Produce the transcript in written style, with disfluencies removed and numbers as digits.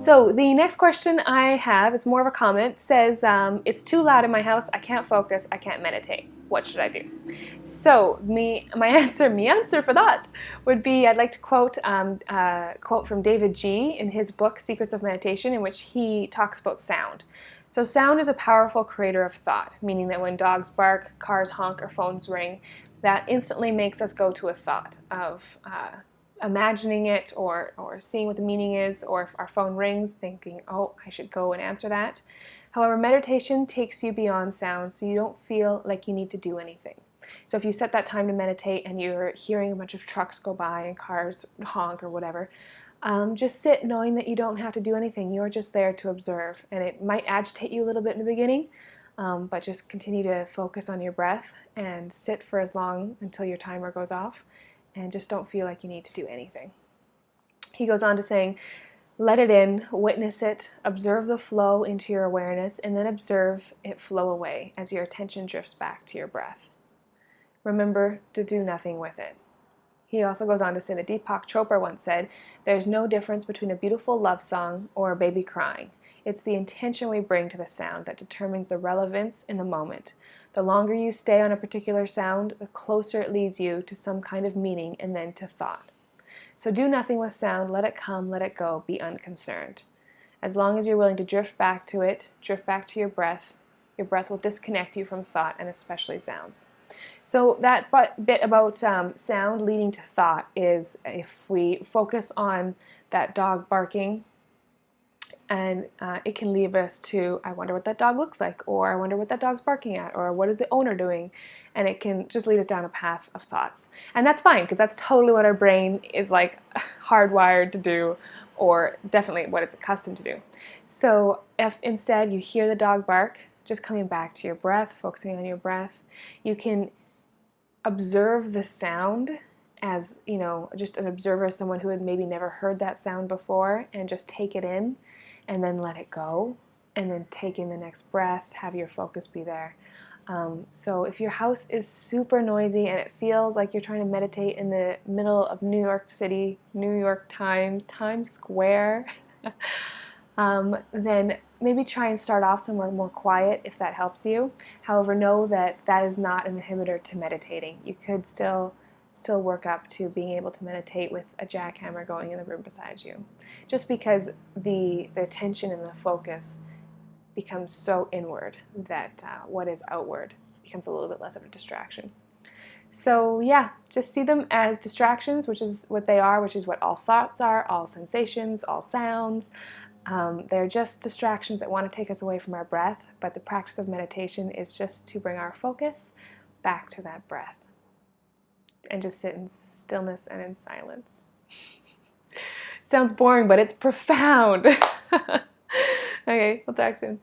So the next question I have, it's more of a comment, says, it's too loud in my house, I can't focus, I can't meditate. What should I do? So my answer for that would be, I'd like to quote from David G. in his book, Secrets of Meditation, in which he talks about sound. So sound is a powerful creator of thought, meaning that when dogs bark, cars honk, or phones ring, that instantly makes us go to a thought of imagining it or seeing what the meaning is, or if our phone rings, thinking, oh, I should go and answer that. However, meditation takes you beyond sound, so you don't feel like you need to do anything. So if you set that time to meditate and you're hearing a bunch of trucks go by and cars honk or whatever, just sit knowing that you don't have to do anything. You're just there to observe. And it might agitate you a little bit in the beginning, but just continue to focus on your breath and sit for as long until your timer goes off, and just don't feel like you need to do anything. He goes on to saying, let it in, witness it, observe the flow into your awareness, and then observe it flow away as your attention drifts back to your breath. Remember to do nothing with it. He also goes on to say that Deepak Chopra once said, there's no difference between a beautiful love song or a baby crying. It's the intention we bring to the sound that determines the relevance in the moment. The longer you stay on a particular sound, the closer it leads you to some kind of meaning and then to thought. So do nothing with sound, let it come, let it go, be unconcerned. As long as you're willing to drift back to it, drift back to your breath will disconnect you from thought, and especially sounds. So that bit about sound leading to thought is, if we focus on that dog barking, and it can lead us to, I wonder what that dog looks like, or I wonder what that dog's barking at, or what is the owner doing? And it can just lead us down a path of thoughts. And that's fine, because that's totally what our brain is like hardwired to do, or definitely what it's accustomed to do. So if instead you hear the dog bark, just coming back to your breath, focusing on your breath, you can observe the sound as, just an observer, someone who had maybe never heard that sound before, and just take it in and then let it go, and then take in the next breath, have your focus be there. So if your house is super noisy and it feels like you're trying to meditate in the middle of New York City, New York Times Square, then maybe try and start off somewhere more quiet if that helps you. However, know that that is not an inhibitor to meditating. You could still work up to being able to meditate with a jackhammer going in the room beside you, just because the attention and the focus becomes so inward that what is outward becomes a little bit less of a distraction. So yeah, just see them as distractions, which is what they are, which is what all thoughts are, all sensations, all sounds. They're just distractions that want to take us away from our breath, but the practice of meditation is just to bring our focus back to that breath and just sit in stillness and in silence. It sounds boring, but it's profound. Okay, we'll talk soon.